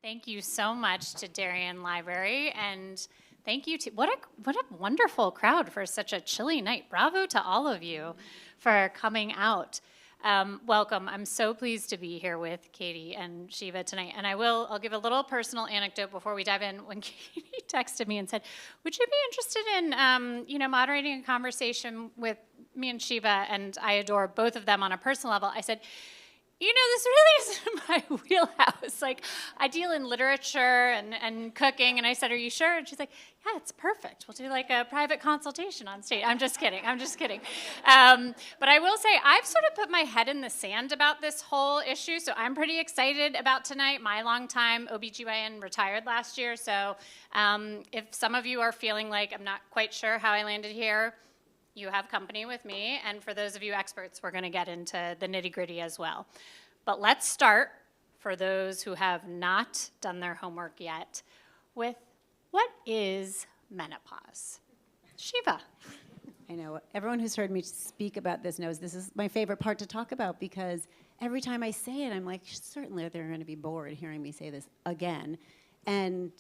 Thank you so much to Darien Library, and thank you to, what a wonderful crowd for such a chilly night. Bravo to all of you for coming out. Welcome. I'm so pleased to be here with Katie and Shieva tonight. And I'll give a little personal anecdote before we dive in. When Katie texted me and said, would you be interested in, moderating a conversation with me and Shieva? And I adore both of them on a personal level. I said, this really isn't my wheelhouse. Like, I deal in literature and cooking, and I said, are you sure? And she's like, yeah, it's perfect. We'll do like a private consultation on stage. I'm just kidding. But I will say, I've sort of put my head in the sand about this whole issue, so I'm pretty excited about tonight. My longtime OBGYN retired last year, so if some of you are feeling like I'm not quite sure how I landed here, you have company with me, and for those of you experts, we're going to get into the nitty-gritty as well. But let's start, for those who have not done their homework yet, with what is menopause? Shieva. I know. Everyone who's heard me speak about this knows this is my favorite part to talk about, because every time I say it, I'm like, certainly they're going to be bored hearing me say this again. And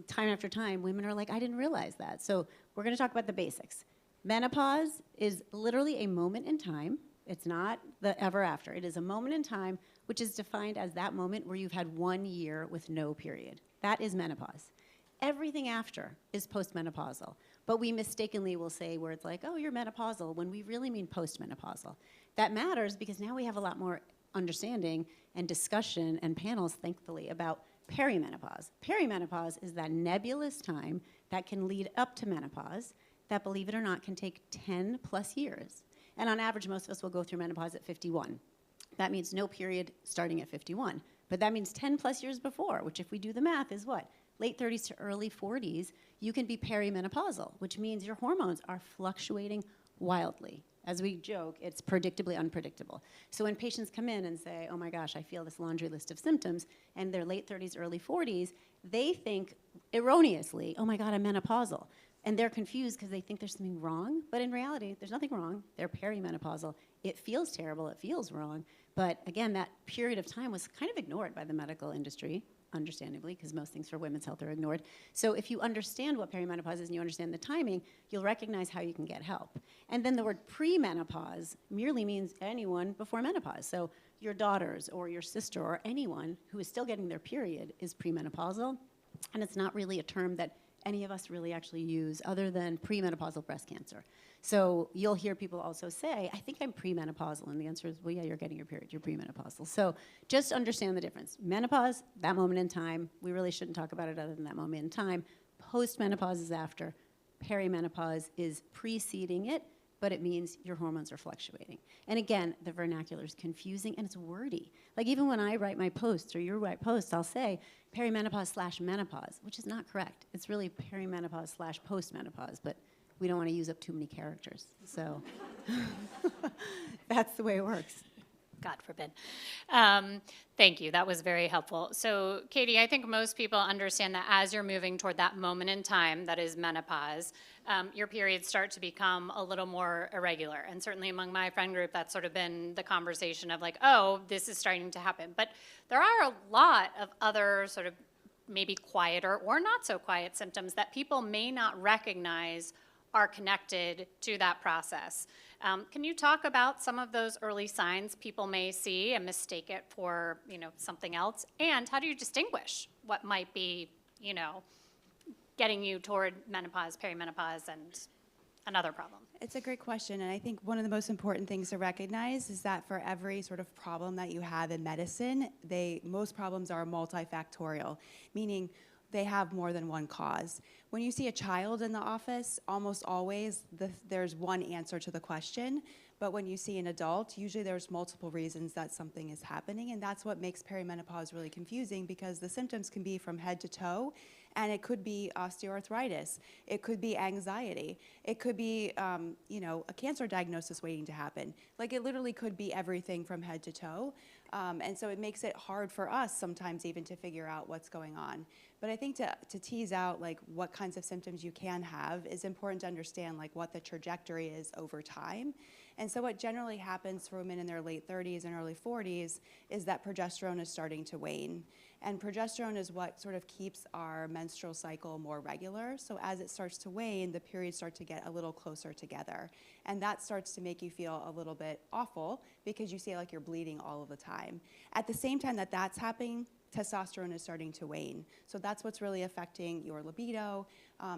time after time, women are like, I didn't realize that. So we're going to talk about the basics. Menopause is literally a moment in time. It's not the ever after. It is a moment in time, which is defined as that moment where you've had 1 year with no period. That is menopause. Everything after is postmenopausal. But we mistakenly will say words like, oh, you're menopausal, when we really mean postmenopausal. That matters because now we have a lot more understanding and discussion and panels, thankfully, about perimenopause. Perimenopause is that nebulous time that can lead up to menopause that, believe it or not, can take 10 plus years. And on average, most of us will go through menopause at 51. That means no period starting at 51. But that means 10 plus years before, which if we do the math is what? Late 30s to early 40s, you can be perimenopausal, which means your hormones are fluctuating wildly. As we joke, it's predictably unpredictable. So when patients come in and say, oh my gosh, I feel this laundry list of symptoms, and they're late 30s, early 40s, they think erroneously, oh my God, I'm menopausal. And they're confused because they think there's something wrong, but in reality, there's nothing wrong. They're perimenopausal. It feels terrible, it feels wrong, but again, that period of time was kind of ignored by the medical industry, understandably, because most things for women's health are ignored. So if you understand what perimenopause is and you understand the timing, you'll recognize how you can get help. And then the word premenopause merely means anyone before menopause. So your daughters or your sister or anyone who is still getting their period is premenopausal, and it's not really a term that any of us really actually use other than premenopausal breast cancer. So you'll hear people also say, I think I'm premenopausal, and the answer is, well, yeah, you're getting your period, you're premenopausal. So just understand the difference. Menopause, that moment in time, we really shouldn't talk about it other than that moment in time. Postmenopause is after. Perimenopause is preceding it, but it means your hormones are fluctuating. And again, the vernacular is confusing and it's wordy. Like even when I write my posts or you write posts, I'll say perimenopause / menopause, which is not correct. It's really perimenopause / postmenopause, but we don't want to use up too many characters. So that's the way it works. God forbid. Thank you. That was very helpful. So, Katie, I think most people understand that as you're moving toward that moment in time that is menopause, your periods start to become a little more irregular. And certainly among my friend group, that's sort of been the conversation of like, oh, this is starting to happen. But there are a lot of other sort of maybe quieter or not so quiet symptoms that people may not recognize are connected to that process. Can you talk about some of those early signs people may see and mistake it for, something else? And how do you distinguish what might be, getting you toward menopause, perimenopause, and another problem? It's a great question, and I think one of the most important things to recognize is that for every sort of problem that you have in medicine, most problems are multifactorial, meaning they have more than one cause. When you see a child in the office, almost always there's one answer to the question, but when you see an adult, usually there's multiple reasons that something is happening, and that's what makes perimenopause really confusing, because the symptoms can be from head to toe, and it could be osteoarthritis, it could be anxiety, it could be a cancer diagnosis waiting to happen. Like it literally could be everything from head to toe. And so it makes it hard for us sometimes even to figure out what's going on. But I think to tease out like what kinds of symptoms you can have is important to understand like what the trajectory is over time. And so what generally happens for women in their late 30s and early 40s is that progesterone is starting to wane. And progesterone is what sort of keeps our menstrual cycle more regular. So as it starts to wane, the periods start to get a little closer together. And that starts to make you feel a little bit awful because you feel like you're bleeding all of the time. At the same time that that's happening, testosterone is starting to wane. So that's what's really affecting your libido,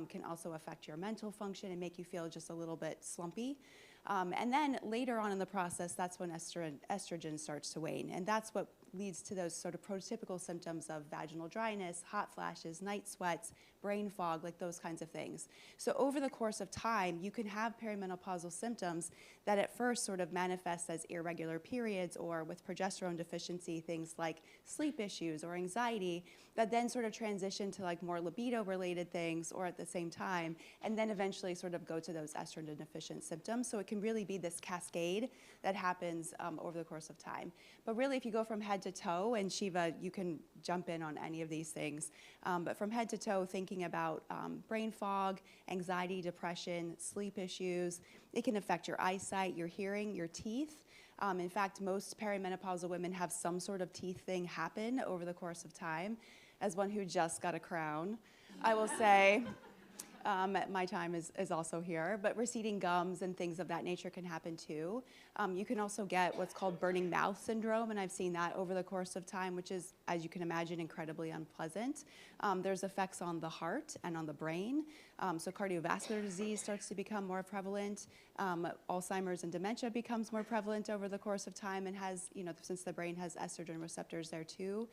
can also affect your mental function and make you feel just a little bit slumpy. And then later on in the process, that's when estrogen starts to wane. And that's what leads to those sort of prototypical symptoms of vaginal dryness, hot flashes, night sweats, brain fog, like those kinds of things. So over the course of time, you can have perimenopausal symptoms that at first sort of manifest as irregular periods, or with progesterone deficiency, things like sleep issues or anxiety, that then sort of transition to like more libido-related things, or at the same time, and then eventually sort of go to those estrogen deficient symptoms. So it can really be this cascade that happens over the course of time. But really, if you go from head to toe, and Shieva, you can jump in on any of these things, but from head to toe, thinking about brain fog, anxiety, depression, sleep issues, it can affect your eyesight, your hearing, your teeth. In fact, most perimenopausal women have some sort of teeth thing happen over the course of time. As one who just got a crown, I will say, my time is also here, but receding gums and things of that nature can happen too. You can also get what's called burning mouth syndrome, and I've seen that over the course of time, which is, as you can imagine, incredibly unpleasant. There's effects on the heart and on the brain. So cardiovascular disease starts to become more prevalent. Alzheimer's and dementia becomes more prevalent over the course of time, and has, since the brain has estrogen receptors there too.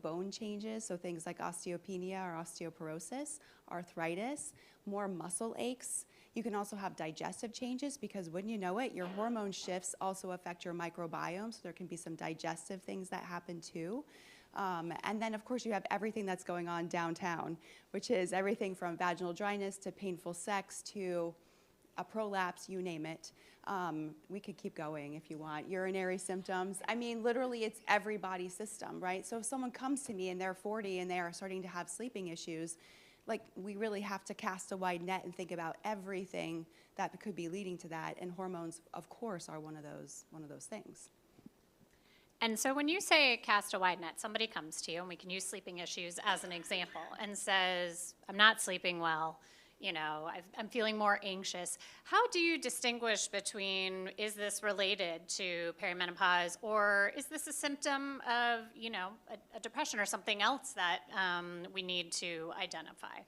Bone changes, so things like osteopenia or osteoporosis, arthritis, more muscle aches. You can also have digestive changes because when you know it, your hormone shifts also affect your microbiome, so there can be some digestive things that happen too. And then, of course, you have everything that's going on downtown, which is everything from vaginal dryness to painful sex to a prolapse, you name it. We could keep going if you want. Urinary symptoms. I mean, literally, it's every body system, right? So if someone comes to me and they're 40 and they are starting to have sleeping issues, like, we really have to cast a wide net and think about everything that could be leading to that. And hormones, of course, are one of those things. And so when you say cast a wide net, somebody comes to you, and we can use sleeping issues as an example, and says, I'm not sleeping well. I'm feeling more anxious. How do you distinguish between, is this related to perimenopause, or is this a symptom of, a depression or something else that we need to identify?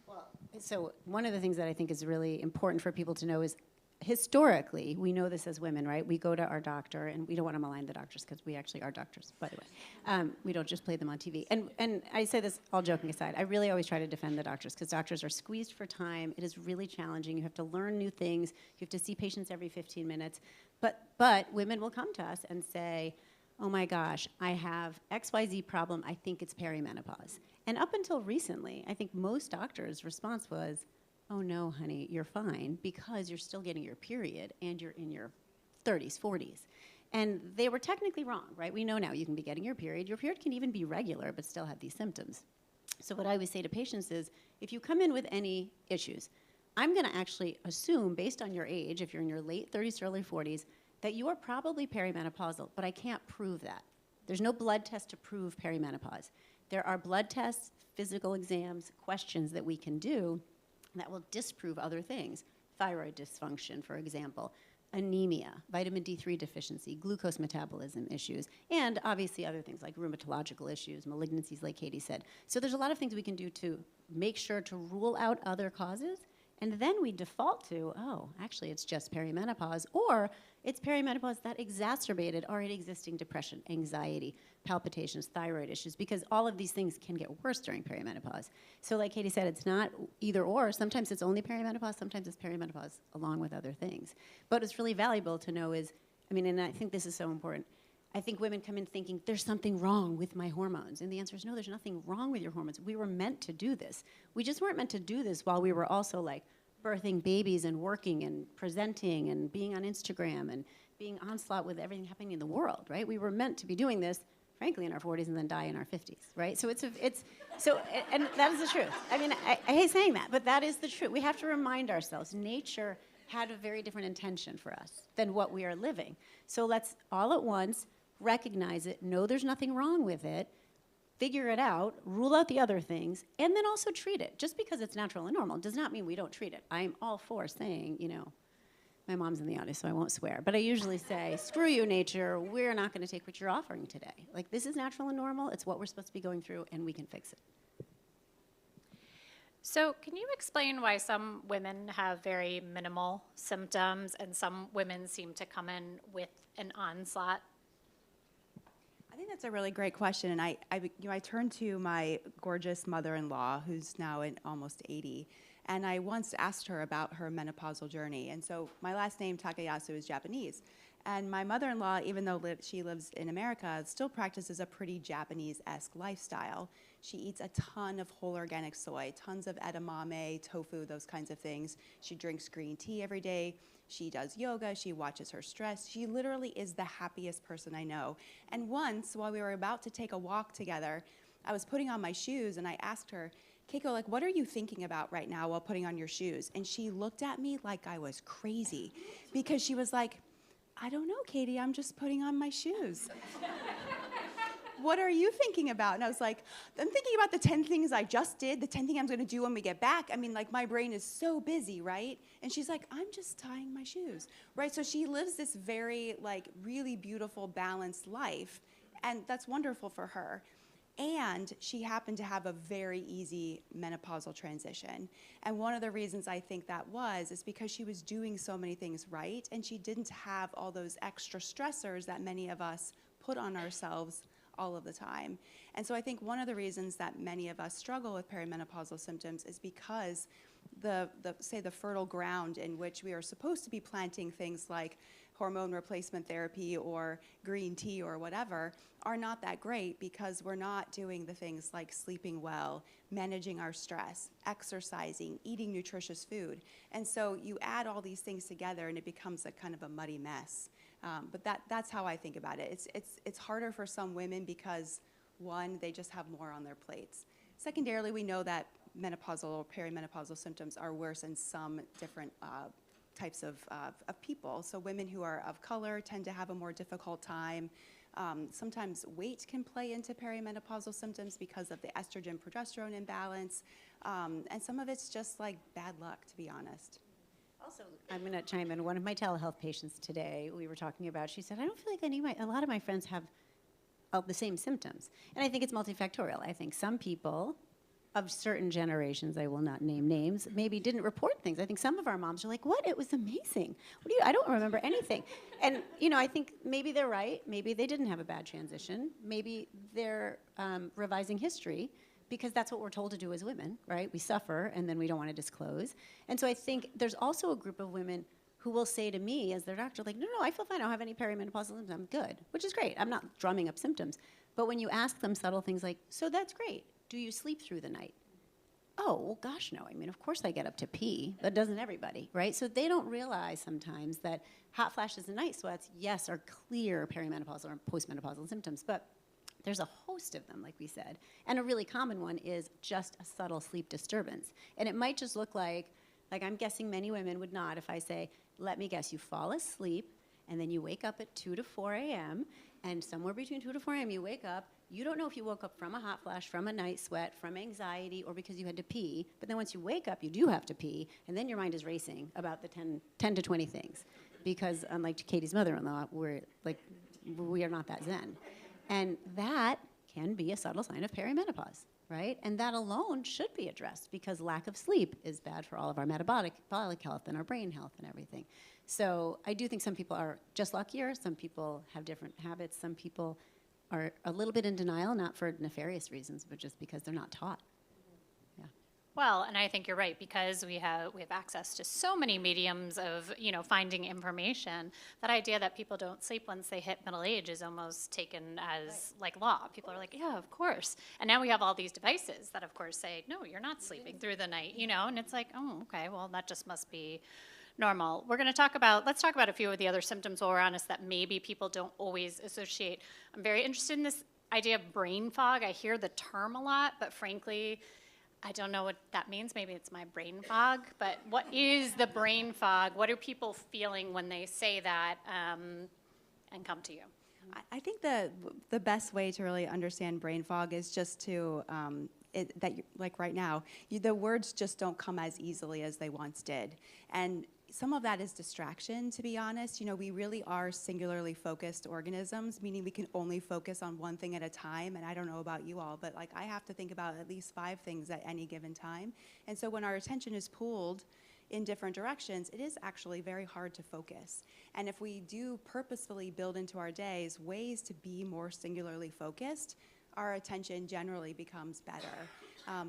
Well, so one of the things that I think is really important for people to know is, historically, we know this as women, right? We go to our doctor, and we don't want to malign the doctors because we actually are doctors, by the way. We don't just play them on TV. And I say this all joking aside. I really always try to defend the doctors because doctors are squeezed for time. It is really challenging. You have to learn new things. You have to see patients every 15 minutes. But women will come to us and say, oh my gosh, I have XYZ problem. I think it's perimenopause. And up until recently, I think most doctors' response was, oh no, honey, you're fine because you're still getting your period and you're in your 30s, 40s. And they were technically wrong, right? We know now you can be getting your period. Your period can even be regular but still have these symptoms. So what I always say to patients is, if you come in with any issues, I'm gonna actually assume, based on your age, if you're in your late 30s to early 40s, that you are probably perimenopausal, but I can't prove that. There's no blood test to prove perimenopause. There are blood tests, physical exams, questions that we can do that will disprove other things. Thyroid dysfunction, for example, anemia, vitamin D3 deficiency, glucose metabolism issues, and obviously other things like rheumatological issues, malignancies, like Katie said. So there's a lot of things we can do to make sure to rule out other causes, and then we default to, oh, actually it's just perimenopause, or it's perimenopause that exacerbated already existing depression, anxiety, palpitations, thyroid issues, because all of these things can get worse during perimenopause. So like Katie said, it's not either or. Sometimes it's only perimenopause, sometimes it's perimenopause along with other things. But what's really valuable to know is, and I think this is so important, I think women come in thinking, there's something wrong with my hormones. And the answer is no, there's nothing wrong with your hormones. We were meant to do this. We just weren't meant to do this while we were also like birthing babies and working and presenting and being on Instagram and being onslaught with everything happening in the world, right? We were meant to be doing this, frankly, in our 40s and then die in our 50s, right? So and that is the truth. I hate saying that, but that is the truth. We have to remind ourselves, nature had a very different intention for us than what we are living. So let's all at once recognize it, know there's nothing wrong with it, figure it out, rule out the other things, and then also treat it. Just because it's natural and normal does not mean we don't treat it. I'm all for saying, my mom's in the audience, so I won't swear, but I usually say, screw you, nature, we're not going to take what you're offering today. Like, this is natural and normal, it's what we're supposed to be going through, and we can fix it. So can you explain why some women have very minimal symptoms and some women seem to come in with an onslaught? I think that's a really great question, and I turned to my gorgeous mother-in-law, who's now almost 80, and I once asked her about her menopausal journey. And so my last name, Takayasu, is Japanese. And my mother-in-law, even though she lives in America, still practices a pretty Japanese-esque lifestyle. She eats a ton of whole organic soy, tons of edamame, tofu, those kinds of things. She drinks green tea every day. She does yoga. She watches her stress. She literally is the happiest person I know. And once, while we were about to take a walk together, I was putting on my shoes, and I asked her, Keiko, what are you thinking about right now while putting on your shoes? And she looked at me like I was crazy because she was like, I don't know, Katie, I'm just putting on my shoes. What are you thinking about? And I was like, I'm thinking about the 10 things I just did, the 10 things I'm going to do when we get back. I mean, my brain is so busy, right? And she's like, I'm just tying my shoes, right? So she lives this very, really beautiful, balanced life, and that's wonderful for her. And she happened to have a very easy menopausal transition. And one of the reasons I think that is because she was doing so many things right, and she didn't have all those extra stressors that many of us put on ourselves all of the time. And so I think one of the reasons that many of us struggle with perimenopausal symptoms is because the fertile ground in which we are supposed to be planting things like hormone replacement therapy or green tea or whatever are not that great because we're not doing the things like sleeping well, managing our stress, exercising, eating nutritious food. And so you add all these things together and it becomes a kind of a muddy mess. But that's how I think about it. It's harder for some women because, one, they just have more on their plates. Secondarily, we know that menopausal or perimenopausal symptoms are worse in some different types of people. So women who are of color tend to have a more difficult time. Sometimes weight can play into perimenopausal symptoms because of the estrogen-progesterone imbalance. And some of it's just like bad luck, to be honest. Also, I'm going to chime in. One of my telehealth patients today, we were talking about, she said, I don't feel like a lot of my friends have the same symptoms. And I think it's multifactorial. I think some people of certain generations, I will not name names, maybe didn't report things. I think some of our moms are like, what? It was amazing. I don't remember anything. And, I think maybe they're right. Maybe they didn't have a bad transition. Maybe they're revising history because that's what we're told to do as women, right? We suffer, and then we don't want to disclose. And so I think there's also a group of women who will say to me as their doctor, no, I feel fine. I don't have any perimenopausal symptoms. I'm good, which is great. I'm not drumming up symptoms. But when you ask them subtle things like, so that's great. Do you sleep through the night? Oh, well, gosh, no. I mean, of course I get up to pee. That doesn't everybody, right? So they don't realize sometimes that hot flashes and night sweats, yes, are clear perimenopausal or postmenopausal symptoms, but there's a host of them, like we said. And a really common one is just a subtle sleep disturbance. And it might just look like I'm guessing many women would not if I say, let me guess, you fall asleep, and then you wake up at 2 to 4 a.m., and somewhere between 2 to 4 a.m. you wake up. You don't know if you woke up from a hot flash, from a night sweat, from anxiety, or because you had to pee. But then once you wake up, you do have to pee, and then your mind is racing about the 10 to 20 things. Because unlike Katie's mother-in-law, we are not that zen. And that can be a subtle sign of perimenopause, right? And that alone should be addressed because lack of sleep is bad for all of our metabolic health and our brain health and everything. So I do think some people are just luckier. Some people have different habits. Some people are a little bit in denial, not for nefarious reasons, but just because they're not taught. Yeah. Well, and I think you're right because we have access to so many mediums of finding information. That idea that people don't sleep once they hit middle age is almost taken as like law. People are like, yeah, of course. And now we have all these devices that, of course, say, no, you're not sleeping through the night. And it's like, oh, okay, well, that just must be normal. Let's talk about a few of the other symptoms while we're honest that maybe people don't always associate. I'm very interested in this idea of brain fog. I hear the term a lot, but frankly, I don't know what that means. Maybe it's my brain fog, but what is the brain fog? What are people feeling when they say that and come to you? I think the best way to really understand brain fog is just to, like right now, the words just don't come as easily as they once did. And some of that is distraction, to be honest. You know, we really are singularly focused organisms, meaning we can only focus on one thing at a time. And I don't know about you all, but like I have to think about at least 5 things at any given time. And so when our attention is pulled in different directions, it is actually very hard to focus. And if we do purposefully build into our days ways to be more singularly focused, our attention generally becomes better.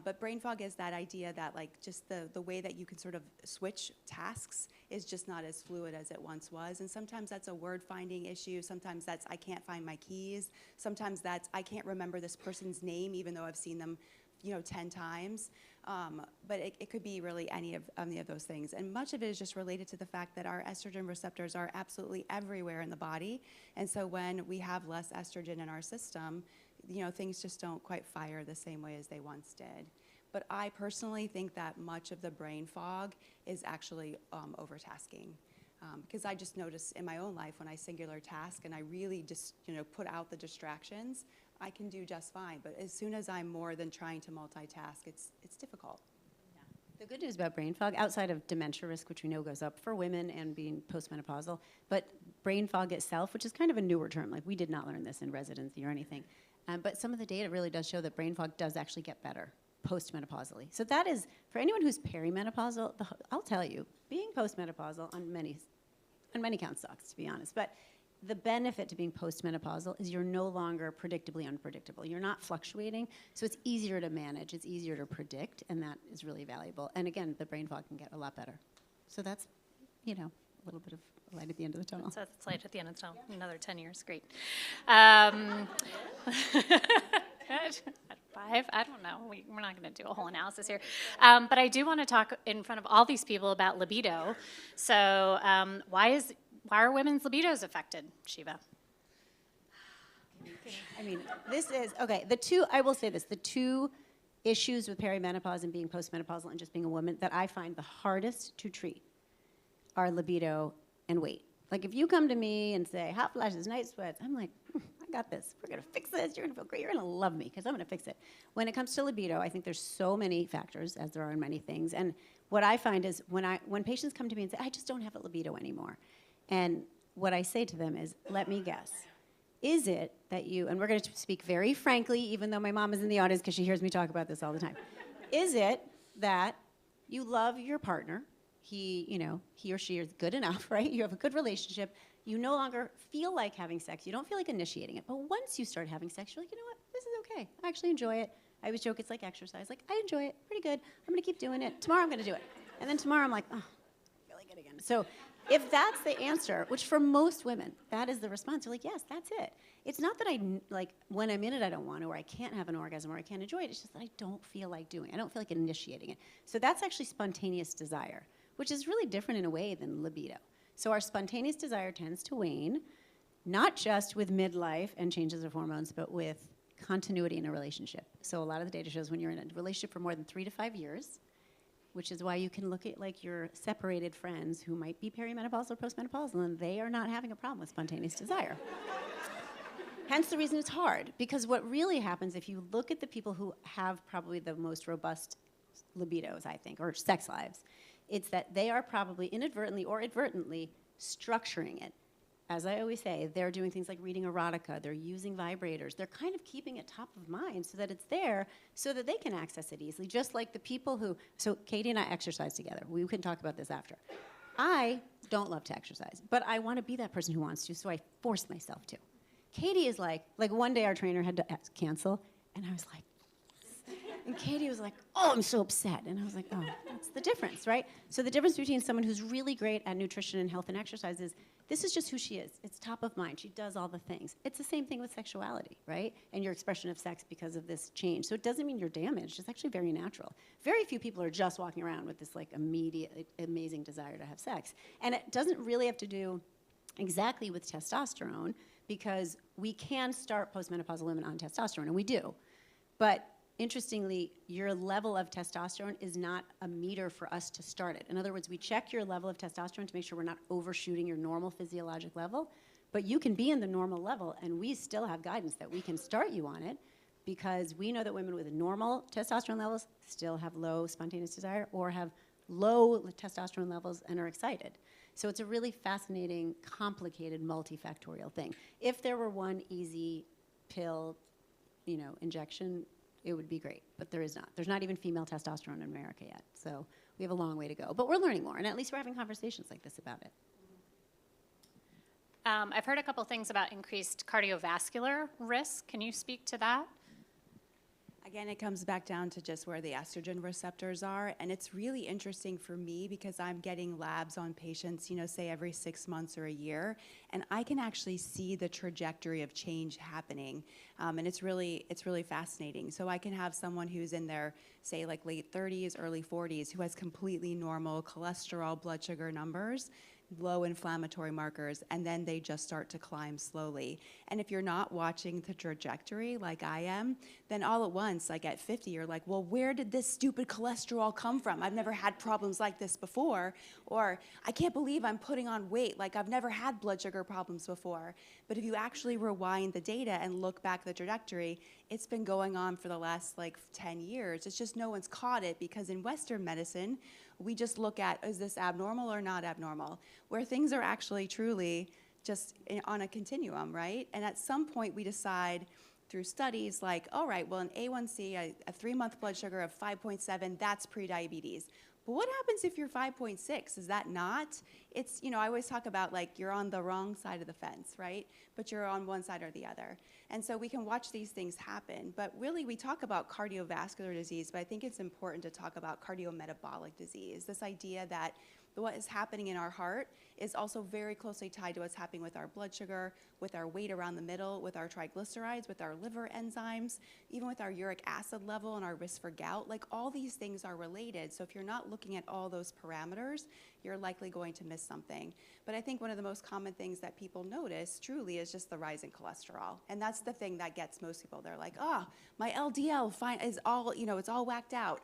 But brain fog is that idea that like just the way that you can sort of switch tasks is just not as fluid as it once was. And sometimes that's a word finding issue. Sometimes that's I can't find my keys. Sometimes that's I can't remember this person's name even though I've seen them 10 times. But it could be really any of those things. And much of it is just related to the fact that our estrogen receptors are absolutely everywhere in the body. And so when we have less estrogen in our system, things just don't quite fire the same way as they once did. But I personally think that much of the brain fog is actually overtasking. Because I just notice in my own life when I singular task and I really just put out the distractions, I can do just fine. But as soon as I'm more than trying to multitask, it's difficult. The good news about brain fog, outside of dementia risk, which we know goes up for women and being postmenopausal, but brain fog itself, which is kind of a newer term, like we did not learn this in residency or anything, but some of the data really does show that brain fog does actually get better postmenopausally. So that is, for anyone who's perimenopausal, I'll tell you, being postmenopausal on many counts sucks, to be honest, but the benefit to being postmenopausal is you're no longer predictably unpredictable. You're not fluctuating, so it's easier to manage, it's easier to predict, and that is really valuable. And again, the brain fog can get a lot better. So that's, a little bit of light at the end of the tunnel. So that's light at the end of the tunnel. Another 10 years, great. 5, I don't know. We're not going to do a whole analysis here. But I do want to talk in front of all these people about libido. So why are women's libidos affected, Shieva? I mean, this is, okay, I will say this, the 2 issues with perimenopause and being postmenopausal and just being a woman that I find the hardest to treat are libido and weight. Like if you come to me and say, hot flashes, night sweats, I'm like, I got this. We're going to fix this. You're going to feel great. You're going to love me because I'm going to fix it. When it comes to libido, I think there's so many factors, as there are in many things. And what I find is when patients come to me and say, I just don't have a libido anymore, and what I say to them is, let me guess. Is it that and we're going to speak very frankly, even though my mom is in the audience because she hears me talk about this all the time. Is it that you love your partner? He or she is good enough, right? You have a good relationship. You no longer feel like having sex. You don't feel like initiating it. But once you start having sex, you're like, you know what? This is okay. I actually enjoy it. I always joke it's like exercise. Like, I enjoy it. Pretty good. I'm going to keep doing it. Tomorrow I'm going to do it. And then tomorrow I'm like, oh, I feel like it again. So if that's the answer, which for most women, that is the response, they're like, yes, that's it. It's not that when I'm in it, I don't want to, or I can't have an orgasm, or I can't enjoy it. It's just that I don't feel like doing it. I don't feel like initiating it. So that's actually spontaneous desire, which is really different in a way than libido. So our spontaneous desire tends to wane, not just with midlife and changes of hormones, but with continuity in a relationship. So a lot of the data shows when you're in a relationship for more than 3 to 5 years, which is why you can look at like your separated friends who might be perimenopausal or postmenopausal, and they are not having a problem with spontaneous desire. Hence the reason it's hard, because what really happens if you look at the people who have probably the most robust libidos, I think, or sex lives, it's that they are probably inadvertently or advertently structuring it. As I always say, they're doing things like reading erotica, they're using vibrators, they're kind of keeping it top of mind so that it's there so that they can access it easily, just like the people who, so Katie and I exercise together. We can talk about this after. I don't love to exercise, but I want to be that person who wants to, so I force myself to. Katie is like one day our trainer had to cancel, and I was like, and Katie was like, oh, I'm so upset. And I was like, oh, that's the difference, right? So the difference between someone who's really great at nutrition and health and exercise is this is just who she is. It's top of mind. She does all the things. It's the same thing with sexuality, right? And your expression of sex because of this change. So it doesn't mean you're damaged. It's actually very natural. Very few people are just walking around with this like immediate, amazing desire to have sex. And it doesn't really have to do exactly with testosterone, because we can start postmenopausal women on testosterone, and we do. But interestingly, your level of testosterone is not a meter for us to start it. In other words, we check your level of testosterone to make sure we're not overshooting your normal physiologic level, but you can be in the normal level, and we still have guidance that we can start you on it, because we know that women with normal testosterone levels still have low spontaneous desire or have low testosterone levels and are excited. So it's a really fascinating, complicated, multifactorial thing. If there were one easy pill, injection, it would be great, but there is not. There's not even female testosterone in America yet, so we have a long way to go. But we're learning more, and at least we're having conversations like this about it. I've heard a couple things about increased cardiovascular risk. Can you speak to that? Again, it comes back down to just where the estrogen receptors are, and it's really interesting for me because I'm getting labs on patients, say every 6 months or a year, and I can actually see the trajectory of change happening, and it's really fascinating. So I can have someone who's in their, say, like late 30s, early 40s, who has completely normal cholesterol, blood sugar numbers, low inflammatory markers, and then they just start to climb slowly. And if you're not watching the trajectory like I am, then all at once, like at 50, you're like, well, where did this stupid cholesterol come from? I've never had problems like this before. Or I can't believe I'm putting on weight. Like I've never had blood sugar problems before. But if you actually rewind the data and look back the trajectory, it's been going on for the last 10 years. It's just no one's caught it because in Western medicine, we just look at, is this abnormal or not abnormal? Where things are actually truly just on a continuum, right? And at some point we decide through studies like, all right, well, an A1C, a 3-month blood sugar of 5.7, that's prediabetes. But what happens if you're 5.6? Is that not? It's, I always talk about you're on the wrong side of the fence, right? But you're on one side or the other. And so we can watch these things happen. But really, we talk about cardiovascular disease, but I think it's important to talk about cardiometabolic disease. This idea that what is happening in our heart is also very closely tied to what's happening with our blood sugar, with our weight around the middle, with our triglycerides, with our liver enzymes, even with our uric acid level and our risk for gout. All these things are related. So if you're not looking at all those parameters, you're likely going to miss something. But I think one of the most common things that people notice truly is just the rise in cholesterol. And that's the thing that gets most people. They're like, my LDL is all, it's all whacked out.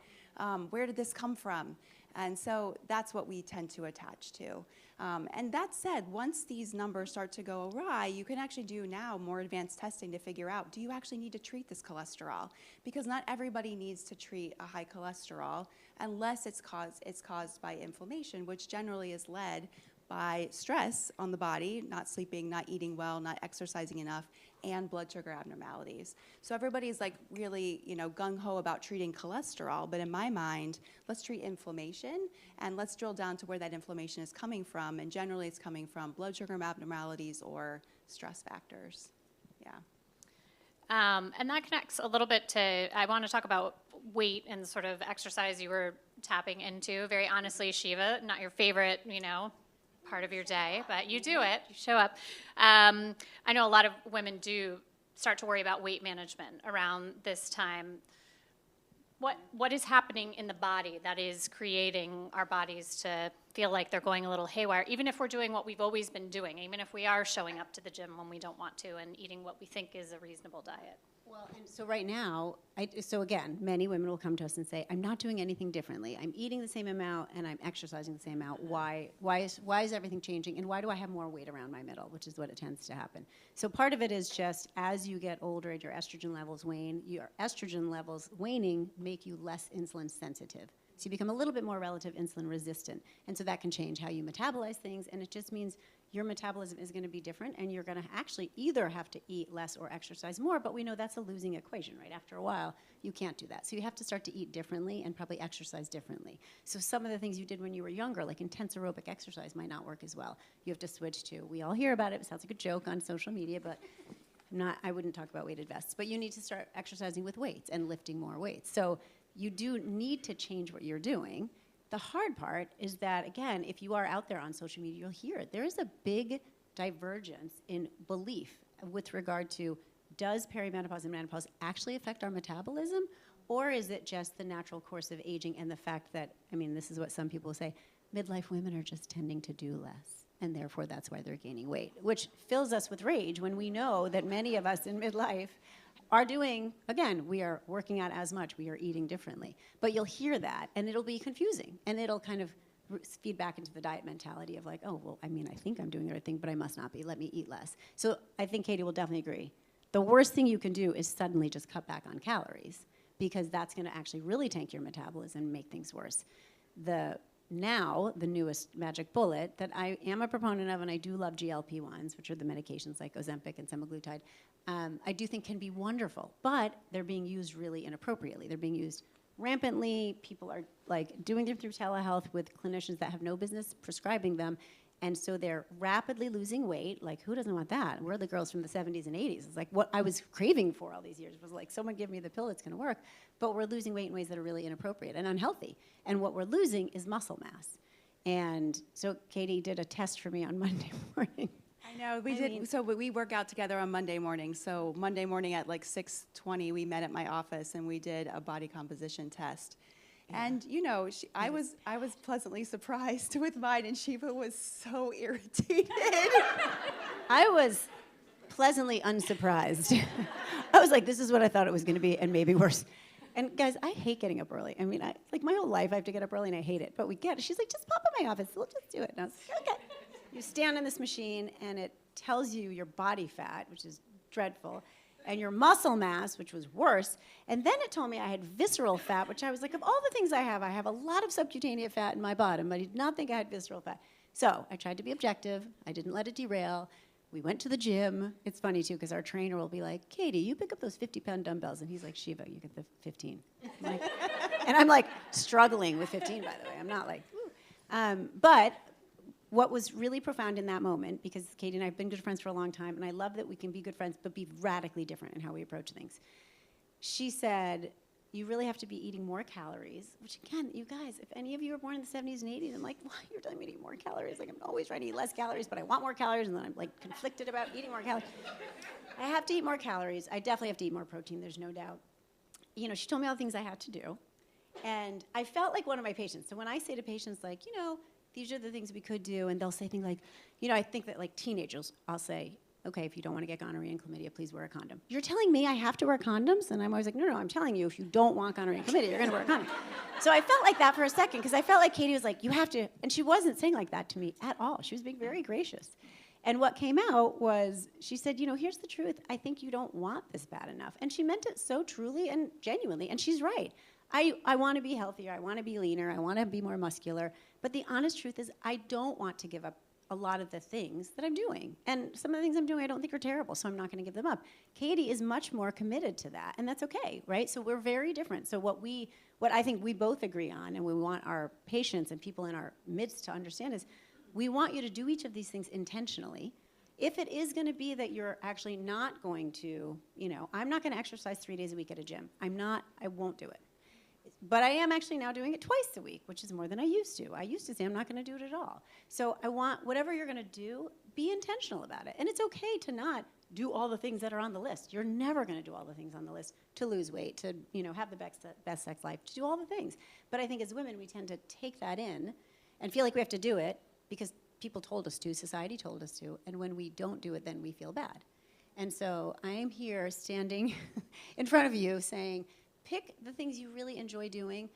Where did this come from? And so that's what we tend to attach to. And that said, once these numbers start to go awry, you can actually do now more advanced testing to figure out, do you actually need to treat this cholesterol? Because not everybody needs to treat a high cholesterol unless it's caused by inflammation, which generally is led by stress on the body, not sleeping, not eating well, not exercising enough, and blood sugar abnormalities. So everybody's really, gung-ho about treating cholesterol, but in my mind, let's treat inflammation, and let's drill down to where that inflammation is coming from, and generally it's coming from blood sugar abnormalities or stress factors. Yeah. And that connects a little bit to, I want to talk about weight and sort of exercise you were tapping into. Very honestly, Shieva, not your favorite, part of your day, but you do it, you show up. I know a lot of women do start to worry about weight management around this time. What is happening in the body that is creating our bodies to feel like they're going a little haywire, even if we're doing what we've always been doing, even if we are showing up to the gym when we don't want to and eating what we think is a reasonable diet? Well, and so right now, so again, many women will come to us and say, I'm not doing anything differently. I'm eating the same amount and I'm exercising the same amount. Why is everything changing? And why do I have more weight around my middle, which is what it tends to happen. So part of it is just as you get older and your estrogen levels wane, your estrogen levels waning make you less insulin sensitive. So you become a little bit more relative insulin resistant. And so that can change how you metabolize things. And it just means your metabolism is going to be different. And you're going to actually either have to eat less or exercise more. But we know that's a losing equation, right? After a while, you can't do that. So you have to start to eat differently and probably exercise differently. So some of the things you did when you were younger, like intense aerobic exercise, might not work as well. You have to switch to, we all hear about it. It sounds like a joke on social media, but I wouldn't talk about weighted vests. But you need to start exercising with weights and lifting more weights. So you do need to change what you're doing. The hard part is that, again, if you are out there on social media, you'll hear it. There is a big divergence in belief with regard to, does perimenopause and menopause actually affect our metabolism? Or is it just the natural course of aging and the fact that, this is what some people say, midlife women are just tending to do less. And therefore, that's why they're gaining weight, which fills us with rage when we know that many of us in midlife are doing, again, we are working out as much, we are eating differently. But you'll hear that, and it'll be confusing, and it'll kind of feed back into the diet mentality of like, oh, well, I mean, I think I'm doing the right thing, but I must not be. Let me eat less. So I think Katie will definitely agree. The worst thing you can do is suddenly just cut back on calories, because that's going to actually really tank your metabolism and make things worse. The newest magic bullet that I am a proponent of, and I do love GLP-1s, which are the medications like Ozempic and semaglutide, I do think can be wonderful, but they're being used really inappropriately. They're being used rampantly. People are like doing them through telehealth with clinicians that have no business prescribing them. And so they're rapidly losing weight. Like, who doesn't want that? We're the girls from the 70s and 80s. It's like what I was craving for all these years was like, someone give me the pill, it's going to work. But we're losing weight in ways that are really inappropriate and unhealthy. And what we're losing is muscle mass. And so Katie did a test for me on Monday morning. I know, we did. So we work out together on Monday morning. So Monday morning at like 6:20, we met at my office and we did a body composition test. Yeah. And you know, I was pleasantly surprised with mine, and Shieva was so irritated. I was pleasantly unsurprised. I was like, this is what I thought it was going to be, and maybe worse. And guys, I hate getting up early. I mean, like my whole life, I have to get up early, and I hate it. But we get it. She's like, just pop in my office. We'll just do it. And I was like, okay. You stand in this machine, and it tells you your body fat, which is dreadful, and your muscle mass, which was worse. And then it told me I had visceral fat, which I was like, of all the things I have a lot of subcutaneous fat in my bottom. I did not think I had visceral fat. So I tried to be objective. I didn't let it derail. We went to the gym. It's funny, too, because our trainer will be like, Katie, you pick up those 50-pound dumbbells. And he's like, Shieva, you get the 15. And I'm like struggling with 15, by the way. I'm not like, woo. But what was really profound in that moment, because Katie and I have been good friends for a long time, and I love that we can be good friends but be radically different in how we approach things. She said, you really have to be eating more calories, which again, you guys, if any of you were born in the 70s and 80s, I'm like, why you're telling me to eat more calories? Like, I'm always trying to eat less calories, but I want more calories, and then I'm like conflicted about eating more calories. I have to eat more calories. I definitely have to eat more protein, there's no doubt. You know, she told me all the things I had to do, and I felt like one of my patients. So when I say to patients, like, you know, these are the things we could do, and they'll say things like, you know, I think that like teenagers, I'll say, okay, if you don't want to get gonorrhea and chlamydia, please wear a condom. You're telling me I have to wear condoms? And I'm always like, no, I'm telling you, if you don't want gonorrhea and chlamydia, you're going to wear a condom. So I felt like that for a second, because I felt like Katie was like, you have to, and she wasn't saying like that to me at all. She was being very gracious. And what came out was, she said, you know, here's the truth. I think you don't want this bad enough. And she meant it so truly and genuinely, and she's right. I want to be healthier, I want to be leaner, I want to be more muscular, but the honest truth is I don't want to give up a lot of the things that I'm doing. And some of the things I'm doing I don't think are terrible, so I'm not going to give them up. Katie is much more committed to that, and that's okay, right? So we're very different. So what I think we both agree on, and we want our patients and people in our midst to understand is, we want you to do each of these things intentionally. If it is going to be that you're actually not going to, you know, I'm not going to exercise 3 days a week at a gym. I won't do it. But I am actually now doing it twice a week, which is more than I used to. I used to say I'm not going to do it at all. So I want whatever you're going to do, be intentional about it. And it's okay to not do all the things that are on the list. You're never going to do all the things on the list to lose weight, to, you know, have the best sex life, to do all the things. But I think as women, we tend to take that in and feel like we have to do it because people told us to, society told us to, and when we don't do it, then we feel bad. And so I am here standing in front of you saying, pick the things you really enjoy doing.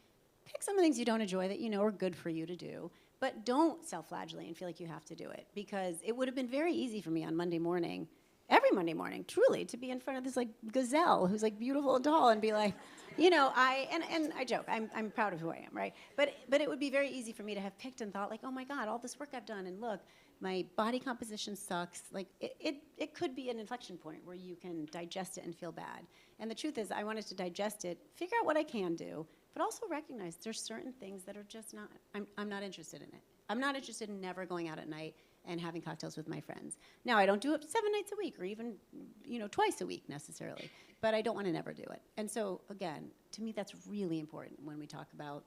Pick some of the things you don't enjoy that you know are good for you to do. But don't self-flagellate and feel like you have to do it. Because it would have been very easy for me on Monday morning, every Monday morning, truly, to be in front of this like gazelle who's like beautiful and tall and be like, you know, and I joke, I'm proud of who I am, right? But it would be very easy for me to have picked and thought like, oh my God, all this work I've done, and look, my body composition sucks. Like it could be an inflection point where you can digest it and feel bad. And the truth is, I wanted to digest it, figure out what I can do, but also recognize there's certain things that are just not, I'm not interested in it. I'm not interested in never going out at night and having cocktails with my friends. Now, I don't do it 7 nights a week or even, you know, twice a week necessarily, but I don't want to never do it. And so, again, to me, that's really important when we talk about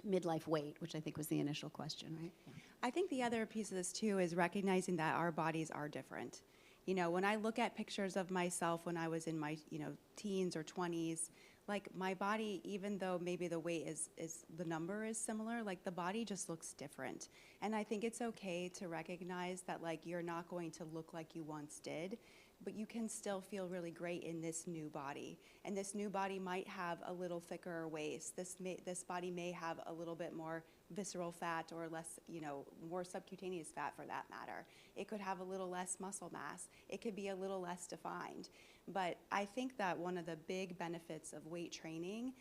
midlife weight, which I think was the initial question, right? Yeah. I think the other piece of this, too, is recognizing that our bodies are different. You know, when I look at pictures of myself when I was in my, you know, teens or 20s, like my body, even though maybe the weight is the number is similar, like the body just looks different. And I think it's okay to recognize that like you're not going to look like you once did, but you can still feel really great in this new body. And this new body might have a little thicker waist. This body may have a little bit more visceral fat or less, more subcutaneous fat for that matter. It could have a little less muscle mass. It could be a little less defined. But I think that one of the big benefits of weight training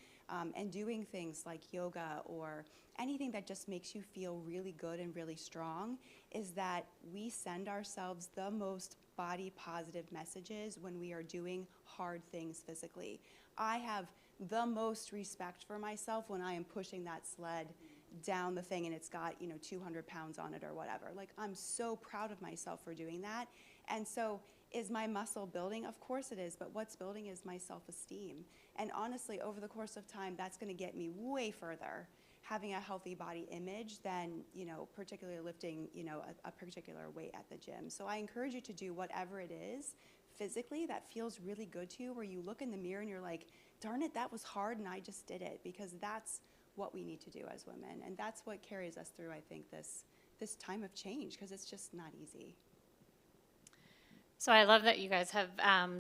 and doing things like yoga or anything that just makes you feel really good and really strong is that we send ourselves the most body positive messages when we are doing hard things physically. I have the most respect for myself when I am pushing that sled down the thing and it's got 200 pounds on it or whatever. Like, I'm so proud of myself for doing that. And so is my muscle building? Of course it is, but what's building is my self-esteem. And honestly, over the course of time, that's going to get me way further having a healthy body image than, particularly lifting, a particular weight at the gym. So I encourage you to do whatever it is physically that feels really good to you, where you look in the mirror and you're like, darn it, that was hard and I just did it, because that's what we need to do as women. And that's what carries us through, I think, this time of change, because it's just not easy. So I love that you guys have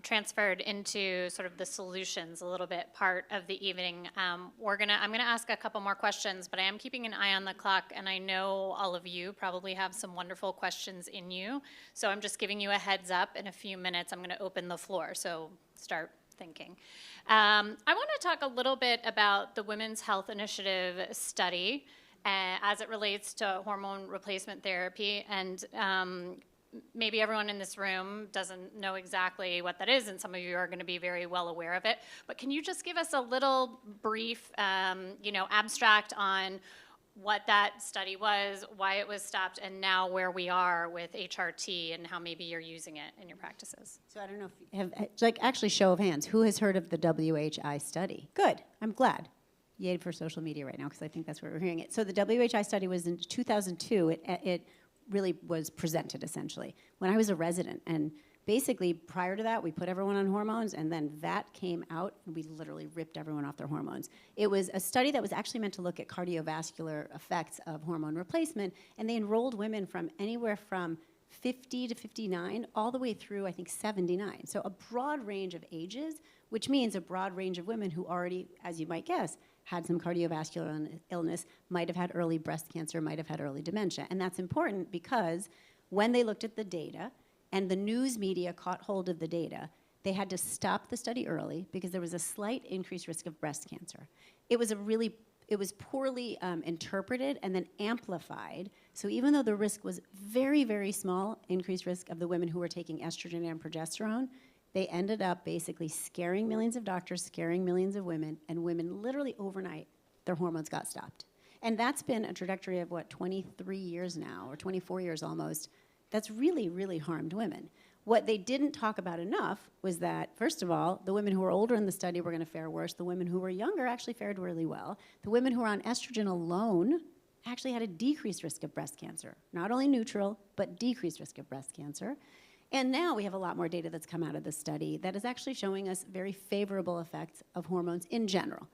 transferred into sort of the solutions a little bit part of the evening. I'm gonna ask a couple more questions, but I am keeping an eye on the clock, and I know all of you probably have some wonderful questions in you. So I'm just giving you a heads up. In a few minutes, I'm gonna open the floor, so start thinking. I want to talk a little bit about the Women's Health Initiative study as it relates to hormone replacement therapy, and maybe everyone in this room doesn't know exactly what that is, and some of you are going to be very well aware of it. But can you just give us a little brief, abstract on what that study was, why it was stopped, and now where we are with HRT and how maybe you're using it in your practices? So I don't know if you have, actually, show of hands, who has heard of the WHI study? Good, I'm glad. Yay for social media right now, because I think that's where we're hearing it. So the WHI study was in 2002. It really was presented, essentially, when I was a resident. And basically, prior to that, we put everyone on hormones, and then that came out, and we literally ripped everyone off their hormones. It was a study that was actually meant to look at cardiovascular effects of hormone replacement, and they enrolled women from anywhere from 50 to 59, all the way through, I think, 79. So a broad range of ages, which means a broad range of women who already, as you might guess, had some cardiovascular illness, might have had early breast cancer, might have had early dementia. And that's important because when they looked at the data and the news media caught hold of the data, they had to stop the study early because there was a slight increased risk of breast cancer. It was poorly interpreted and then amplified. So even though the risk was very, very small, increased risk of the women who were taking estrogen and progesterone, they ended up basically scaring millions of doctors, scaring millions of women, and women literally overnight, their hormones got stopped. And that's been a trajectory of, 23 years now, or 24 years almost, that's really, really harmed women. What they didn't talk about enough was that, first of all, the women who were older in the study were going to fare worse. The women who were younger actually fared really well. The women who were on estrogen alone actually had a decreased risk of breast cancer. Not only neutral, but decreased risk of breast cancer. And now we have a lot more data that's come out of the study that is actually showing us very favorable effects of hormones in general.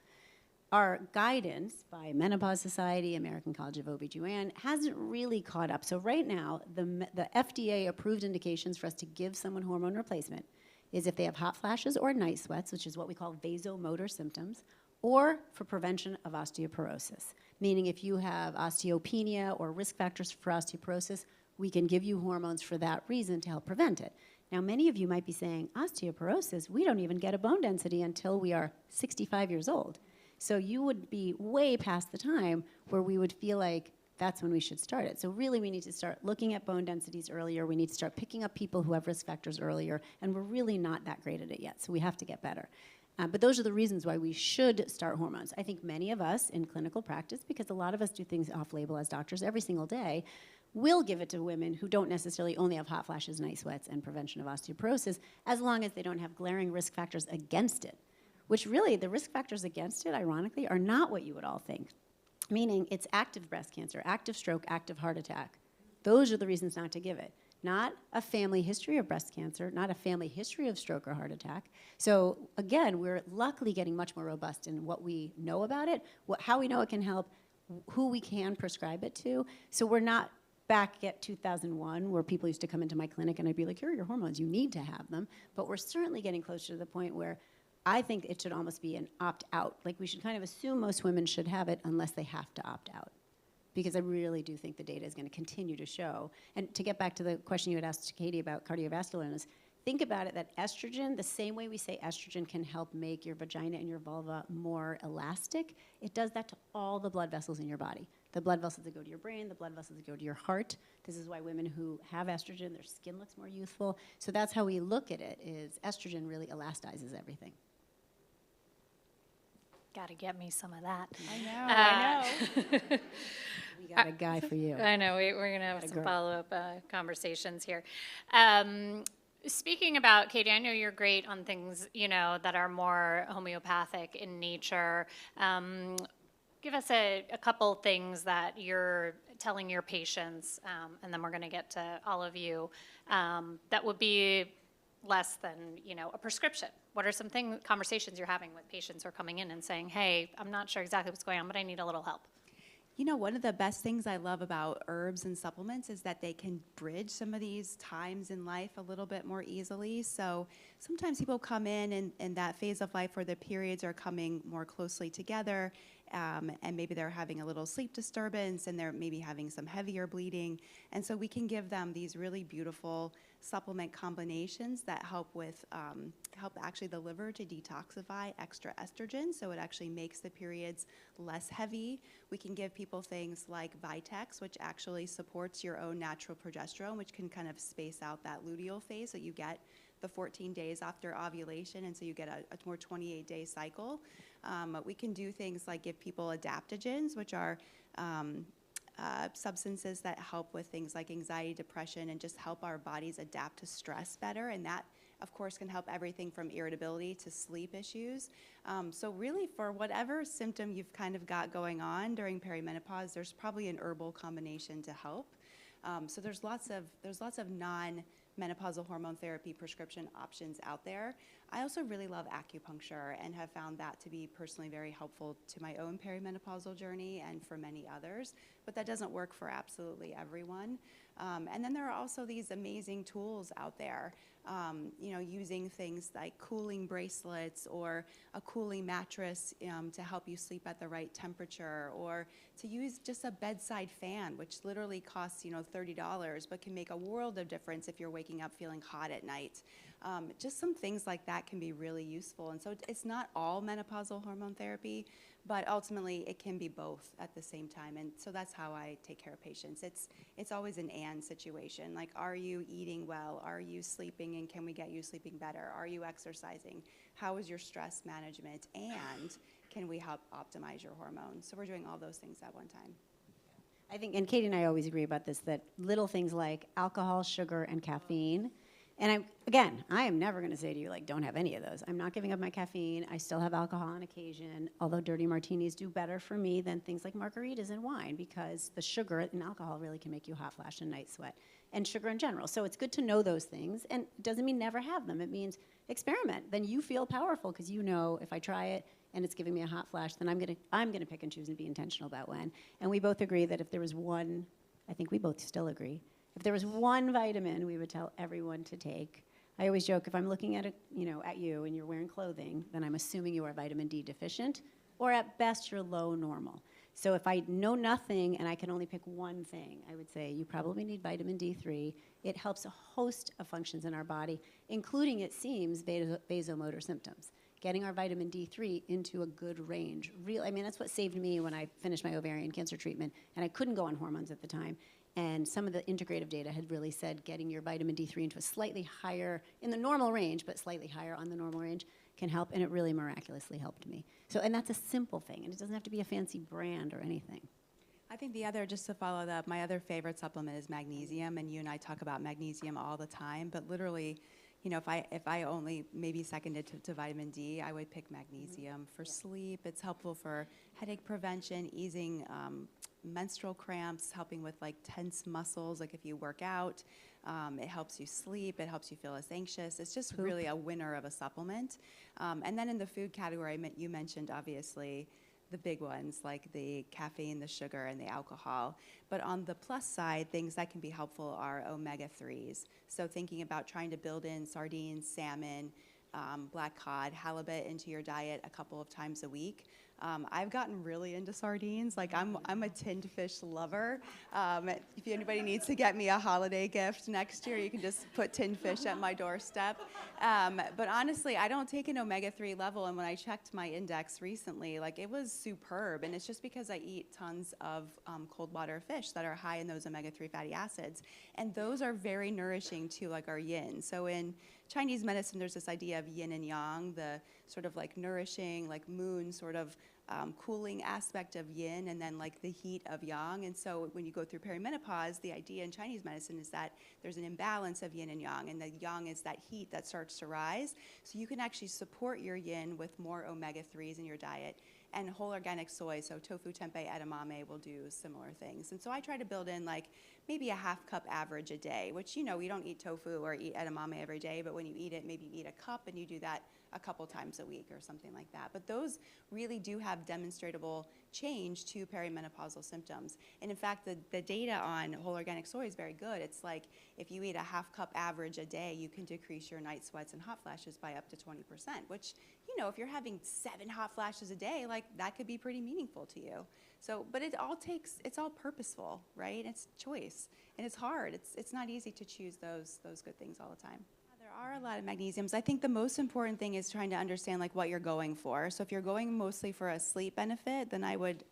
Our guidance by Menopause Society, American College of OBGYN, hasn't really caught up. So right now, the FDA-approved indications for us to give someone hormone replacement is if they have hot flashes or night sweats, which is what we call vasomotor symptoms, or for prevention of osteoporosis, meaning if you have osteopenia or risk factors for osteoporosis, we can give you hormones for that reason to help prevent it. Now, many of you might be saying, osteoporosis, we don't even get a bone density until we are 65 years old. So you would be way past the time where we would feel like that's when we should start it. So really, we need to start looking at bone densities earlier. We need to start picking up people who have risk factors earlier, and we're really not that great at it yet, so we have to get better. But those are the reasons why we should start hormones. I think many of us in clinical practice, because a lot of us do things off-label as doctors every single day, will give it to women who don't necessarily only have hot flashes, night sweats, and prevention of osteoporosis, as long as they don't have glaring risk factors against it, which really, the risk factors against it, ironically, are not what you would all think, meaning it's active breast cancer, active stroke, active heart attack. Those are the reasons not to give it. Not a family history of breast cancer, not a family history of stroke or heart attack. So again, we're luckily getting much more robust in what we know about it, how we know it can help, who we can prescribe it to. So we're not back at 2001, where people used to come into my clinic and I'd be like, here are your hormones, you need to have them. But we're certainly getting closer to the point where I think it should almost be an opt-out. Like, we should kind of assume most women should have it unless they have to opt out. Because I really do think the data is going to continue to show. And to get back to the question you had asked Katie about cardiovascular illness, think about it that estrogen, the same way we say estrogen can help make your vagina and your vulva more elastic, it does that to all the blood vessels in your body. The blood vessels that go to your brain, the blood vessels that go to your heart. This is why women who have estrogen, their skin looks more youthful. So that's how we look at it, is estrogen really elasticizes everything. Got to get me some of that. I know. We got a guy for you. I know, we're going to have Got a some girl. follow-up conversations here. Speaking about, Katie, I know you're great on things, that are more homeopathic in nature. Give us a couple things that you're telling your patients, and then we're going to get to all of you, that would be less than, a prescription. What are some conversations you're having with patients who are coming in and saying, hey, I'm not sure exactly what's going on, but I need a little help? One of the best things I love about herbs and supplements is that they can bridge some of these times in life a little bit more easily. So sometimes people come in that phase of life where the periods are coming more closely together, and maybe they're having a little sleep disturbance and they're maybe having some heavier bleeding. And so we can give them these really beautiful supplement combinations that help actually the liver to detoxify extra estrogen, so it actually makes the periods less heavy. We can give people things like Vitex, which actually supports your own natural progesterone, which can kind of space out that luteal phase that you get the 14 days after ovulation, and so you get a more 28-day cycle. We can do things like give people adaptogens, which are substances that help with things like anxiety, depression, and just help our bodies adapt to stress better. And that, of course, can help everything from irritability to sleep issues. So really, for whatever symptom you've kind of got going on during perimenopause, there's probably an herbal combination to help. So there's lots of non-menopausal hormone therapy prescription options out there. I also really love acupuncture and have found that to be personally very helpful to my own perimenopausal journey and for many others, but that doesn't work for absolutely everyone. And then there are also these amazing tools out there, using things like cooling bracelets or a cooling mattress to help you sleep at the right temperature, or to use just a bedside fan, which literally costs $30, but can make a world of difference if you're waking up feeling hot at night. Just some things like that can be really useful. And so it's not all menopausal hormone therapy, but ultimately it can be both at the same time. And so that's how I take care of patients. It's always an and situation. Like, are you eating well? Are you sleeping, and can we get you sleeping better? Are you exercising? How is your stress management? And can we help optimize your hormones? So we're doing all those things at one time. I think, and Katie and I always agree about this, that little things like alcohol, sugar, and caffeine. And I am never going to say to you, like, don't have any of those. I'm not giving up my caffeine. I still have alcohol on occasion, although dirty martinis do better for me than things like margaritas and wine, because the sugar in alcohol really can make you hot flash and night sweat, and sugar in general. So it's good to know those things, and it doesn't mean never have them. It means experiment. Then you feel powerful because you know if I try it and it's giving me a hot flash, then I'm gonna pick and choose and be intentional about when. And we both agree that if there was one, I think we both still agree, if there was one vitamin we would tell everyone to take, I always joke, if I'm looking at it, at you and you're wearing clothing, then I'm assuming you are vitamin D deficient, or at best you're low normal. So if I know nothing and I can only pick one thing, I would say you probably need vitamin D3. It helps a host of functions in our body, including, it seems, vasomotor symptoms. Getting our vitamin D3 into a good range. That's what saved me when I finished my ovarian cancer treatment, and I couldn't go on hormones at the time. And some of the integrative data had really said getting your vitamin D3 into a slightly higher, in the normal range, but slightly higher on the normal range can help, and it really miraculously helped me. So, and that's a simple thing, and it doesn't have to be a fancy brand or anything. I think just to follow that, my other favorite supplement is magnesium, and you and I talk about magnesium all the time, but literally, if I only maybe seconded to vitamin D, I would pick magnesium for sleep. It's helpful for headache prevention, easing menstrual cramps, helping with like tense muscles, like if you work out. It helps you sleep. It helps you feel less anxious. It's just really a winner of a supplement. And then in the food category, you mentioned obviously the big ones like the caffeine, the sugar, and the alcohol. But on the plus side, things that can be helpful are omega-3s. So thinking about trying to build in sardines, salmon, black cod, halibut into your diet a couple of times a week. I've gotten really into sardines. Like I'm a tinned fish lover. If anybody needs to get me a holiday gift next year, you can just put tinned fish at my doorstep. But honestly, I don't take an omega-3 level, and when I checked my index recently, like it was superb. And it's just because I eat tons of cold water fish that are high in those omega-3 fatty acids. And those are very nourishing to like our yin. So in Chinese medicine, there's this idea of yin and yang, the sort of like nourishing, like moon sort of cooling aspect of yin, and then like the heat of yang. And so when you go through perimenopause, the idea in Chinese medicine is that there's an imbalance of yin and the yang is that heat that starts to rise. So you can actually support your yin with more omega-3s in your diet. And whole organic soy, so tofu, tempeh, edamame will do similar things. And so I try to build in like maybe a half cup average a day, which, you know, we don't eat tofu or eat edamame every day, but when you eat it, maybe you eat a cup and you do that a couple times a week or something like that. But those really do have demonstrable change to perimenopausal symptoms. And in fact, the data on whole organic soy is very good. It's like if you eat a half cup average a day, you can decrease your night sweats and hot flashes by up to 20%, which, you know, if you're having 7 hot flashes a day, like that could be pretty meaningful to you. So, but it's all purposeful, right? It's choice, and it's hard. It's not easy to choose those good things all the time. There are a lot of magnesiums. I think the most important thing is trying to understand like what you're going for. So if you're going mostly for a sleep benefit, then I would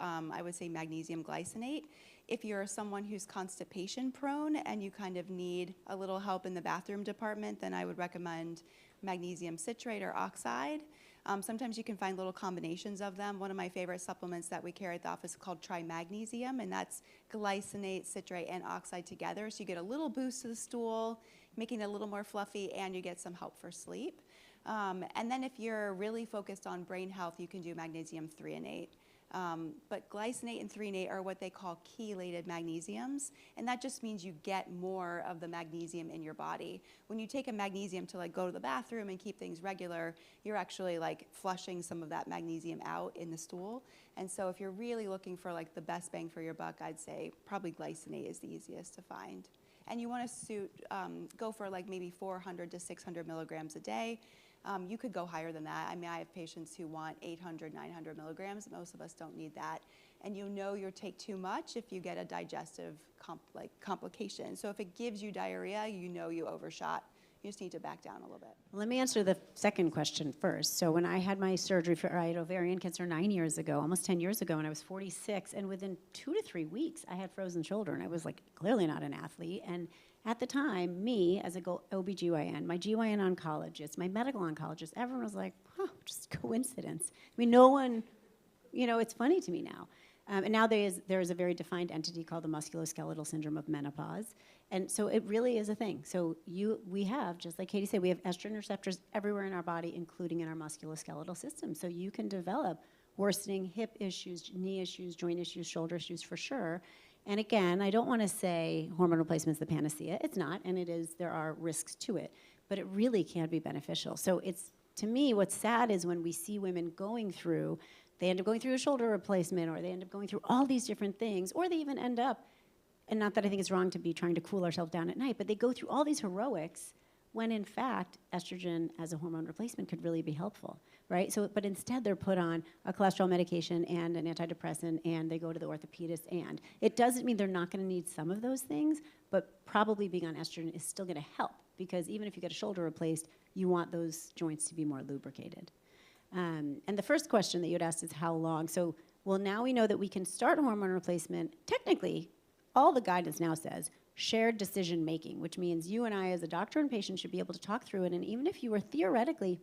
say magnesium glycinate. If you're someone who's constipation prone and you kind of need a little help in the bathroom department, then I would recommend magnesium citrate or oxide. Sometimes you can find little combinations of them. One of my favorite supplements that we carry at the office is called Trimagnesium, and that's glycinate, citrate, and oxide together. So you get a little boost to the stool, making it a little more fluffy, and you get some help for sleep. And then if you're really focused on brain health, you can do magnesium threonate. But glycinate and threonate are what they call chelated magnesiums, and that just means you get more of the magnesium in your body. When you take a magnesium to like go to the bathroom and keep things regular, you're actually like flushing some of that magnesium out in the stool. And so if you're really looking for like the best bang for your buck, I'd say probably glycinate is the easiest to find. And you want to go for like maybe 400 to 600 milligrams a day. You could go higher than that. I mean, I have patients who want 800, 900 milligrams. Most of us don't need that. And you know you'll take too much if you get a digestive complication. So if it gives you diarrhea, you know you overshot. You just need to back down a little bit. Let me answer the second question first. So when I had my surgery for ovarian cancer 9 years ago, almost 10 years ago, when I was 46, and within 2 to 3 weeks, I had frozen shoulder, and I was like clearly not an athlete. And at the time, me as a OBGYN, my GYN oncologist, my medical oncologist, everyone was like, just coincidence. I mean, no one, you know, it's funny to me now. And now there is a very defined entity called the musculoskeletal syndrome of menopause. And so it really is a thing. So we have, just like Katie said, we have estrogen receptors everywhere in our body, including in our musculoskeletal system. So you can develop worsening hip issues, knee issues, joint issues, shoulder issues for sure. And again, I don't want to say hormone replacement is the panacea. It's not, and it is. There are risks to it, but it really can be beneficial. So it's, to me, what's sad is when we see women they end up going through a shoulder replacement, or they end up going through all these different things, or they even end up, and not that I think it's wrong to be trying to cool ourselves down at night, but they go through all these heroics when in fact estrogen as a hormone replacement could really be helpful, right? So, but instead they're put on a cholesterol medication and an antidepressant, and they go to the orthopedist, and it doesn't mean they're not going to need some of those things, but probably being on estrogen is still going to help, because even if you get a shoulder replaced, you want those joints to be more lubricated. And the first question that you had asked is how long. So, well, now we know that we can start hormone replacement. Technically, all the guidance now says shared decision making, which means you and I as a doctor and patient should be able to talk through it. And even if you were theoretically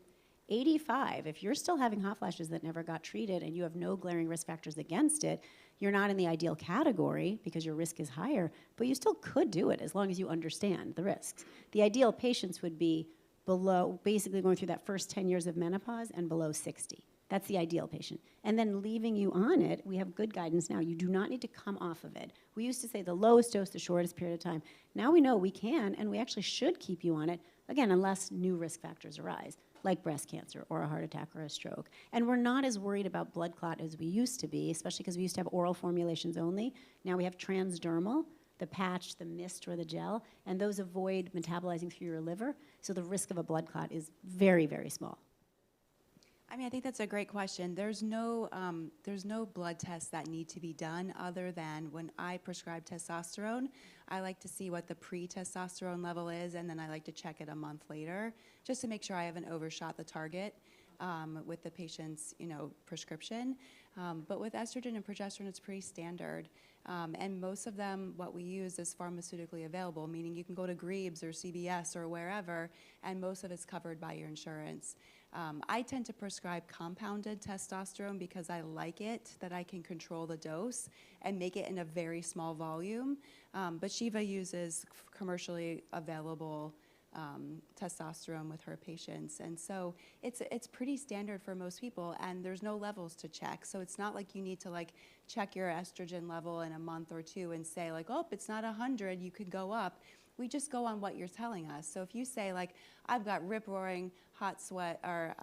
85, if you're still having hot flashes that never got treated and you have no glaring risk factors against it, you're not in the ideal category because your risk is higher, but you still could do it as long as you understand the risks. The ideal patients would be below, basically going through that first 10 years of menopause and below 60. That's the ideal patient. And then leaving you on it, we have good guidance now. You do not need to come off of it. We used to say the lowest dose, the shortest period of time. Now we know we can, and we actually should keep you on it, again, unless new risk factors arise. like breast cancer or a heart attack or a stroke. And we're not as worried about blood clot as we used to be, especially because we used to have oral formulations only. Now we have transdermal, the patch, the mist, or the gel, and those avoid metabolizing through your liver, so the risk of a blood clot is very, very small. I mean, I think that's a great question. There's no blood tests that need to be done other than when I prescribe testosterone, I like to see what the pre-testosterone level is, and then I like to check it a month later, just to make sure I haven't overshot the target with the patient's, prescription. But with estrogen and progesterone, it's pretty standard. And most of them, what we use is pharmaceutically available, meaning you can go to Greaves or CVS or wherever, and most of it's covered by your insurance. I tend to prescribe compounded testosterone because I like it, that I can control the dose and make it in a very small volume. But Shieva uses commercially available testosterone with her patients. And so it's pretty standard for most people, and there's no levels to check. So it's not like you need to check your estrogen level in a month or two and say oh, it's not 100, you could go up. We just go on what you're telling us. So if you say I've got rip-roaring hot sweat or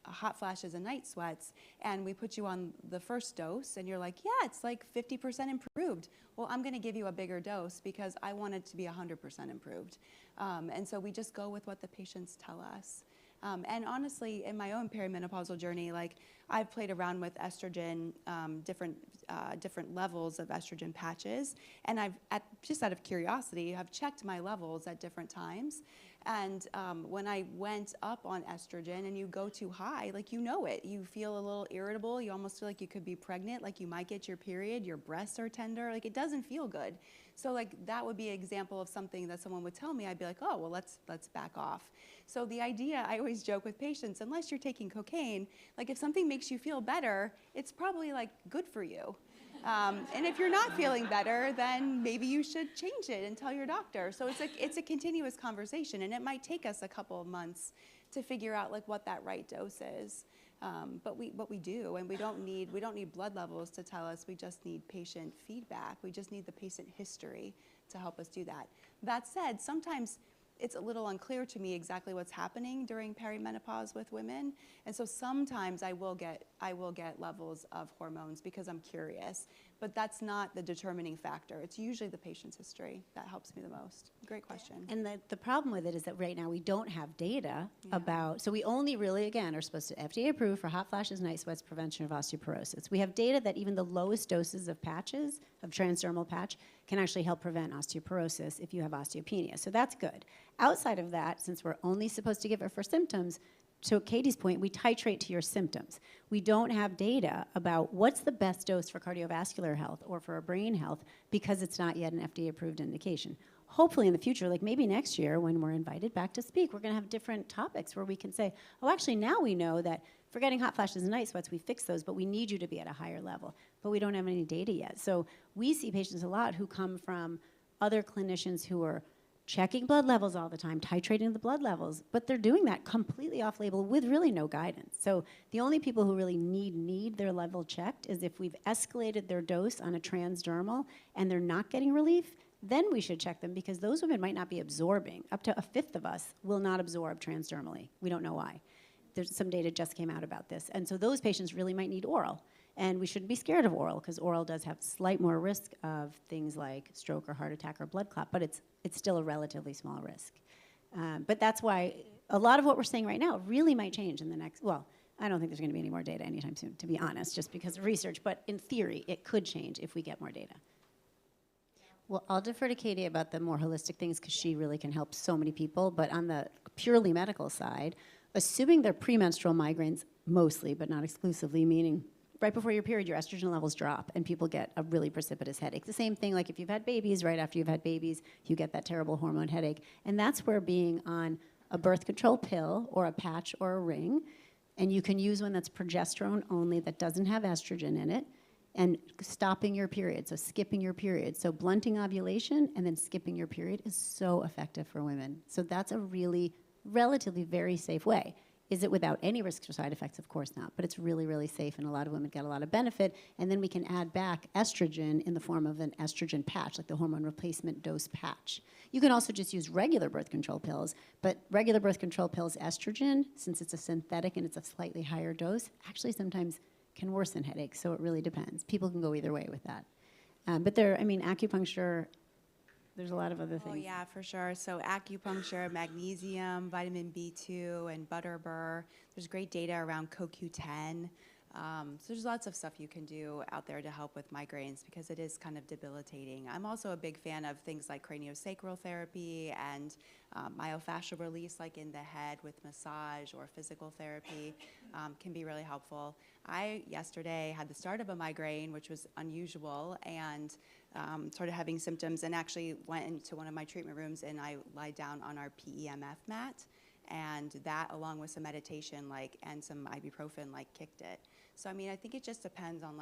hot flashes and night sweats, and we put you on the first dose, and you're like, yeah, it's 50% improved. Well, I'm going to give you a bigger dose because I want it to be 100% improved. And so we just go with what the patients tell us. And honestly, in my own perimenopausal journey, I've played around with estrogen, different levels of estrogen patches, and just out of curiosity, I've checked my levels at different times. And when I went up on estrogen and you go too high, you know it. You feel a little irritable. You almost feel like you could be pregnant, like you might get your period. Your breasts are tender. It doesn't feel good. So that would be an example of something that someone would tell me. I'd be like, oh, well, let's back off. So the idea, I always joke with patients, unless you're taking cocaine, if something makes you feel better, it's probably good for you. And if you're not feeling better, then maybe you should change it and tell your doctor. So it's a continuous conversation, and it might take us a couple of months to figure out what that right dose is. But we do, and we don't need blood levels to tell us. We just need patient feedback. We just need the patient history to help us do that. That said, sometimes it's a little unclear to me exactly what's happening during perimenopause with women, and so sometimes I will get levels of hormones because I'm curious, but that's not the determining factor. It's usually the patient's history that helps me the most. Great question. And the problem with it is that right now we don't have data about, so we only really, again, are supposed to FDA approved for hot flashes, night sweats, prevention of osteoporosis. We have data that even the lowest doses of patches, of transdermal patch, can actually help prevent osteoporosis if you have osteopenia. So that's good. Outside of that, since we're only supposed to give it for symptoms, to Katie's point, we titrate to your symptoms. We don't have data about what's the best dose for cardiovascular health or for brain health because it's not yet an FDA-approved indication. Hopefully in the future, maybe next year when we're invited back to speak, we're going to have different topics where we can say, oh, actually now we know that for getting hot flashes and night sweats, we fix those, but we need you to be at a higher level. But we don't have any data yet. So we see patients a lot who come from other clinicians who are checking blood levels all the time, titrating the blood levels, but they're doing that completely off-label with really no guidance. So the only people who really need their level checked is if we've escalated their dose on a transdermal and they're not getting relief, then we should check them because those women might not be absorbing. Up to a fifth of us will not absorb transdermally. We don't know why. There's some data just came out about this. And so those patients really might need oral. And we shouldn't be scared of oral because oral does have slight more risk of things like stroke or heart attack or blood clot, but it's still a relatively small risk. But that's why a lot of what we're saying right now really might change in the next, well, I don't think there's going to be any more data anytime soon, to be honest, just because of research. But in theory, it could change if we get more data. Well, I'll defer to Katie about the more holistic things because she really can help so many people. But on the purely medical side, assuming they're premenstrual migraines mostly, but not exclusively, meaning right before your period, your estrogen levels drop and people get a really precipitous headache. The same thing like if you've had babies, right after you've had babies, you get that terrible hormone headache. And that's where being on a birth control pill or a patch or a ring, and you can use one that's progesterone only that doesn't have estrogen in it, and stopping your period, so skipping your period. So blunting ovulation and then skipping your period is so effective for women. So that's a really relatively very safe way. Is it without any risks or side effects? Of course not, but it's really, really safe, and a lot of women get a lot of benefit. And then we can add back estrogen in the form of an estrogen patch, like the hormone replacement dose patch. You can also just use regular birth control pills, but regular birth control pills, estrogen, since it's a synthetic and it's a slightly higher dose, actually sometimes can worsen headaches, so it really depends. People can go either way with that. But acupuncture, there's a lot of other things. Oh yeah, for sure. So acupuncture, magnesium, vitamin B2, and butterbur. There's great data around CoQ10. So there's lots of stuff you can do out there to help with migraines because it is kind of debilitating. I'm also a big fan of things like craniosacral therapy and myofascial release, like in the head with massage or physical therapy, can be really helpful. I yesterday had the start of a migraine, which was unusual, and started having symptoms, and actually went into one of my treatment rooms and I lied down on our PEMF mat. And that, along with some meditation, and some ibuprofen, kicked it. So, I think it just depends on,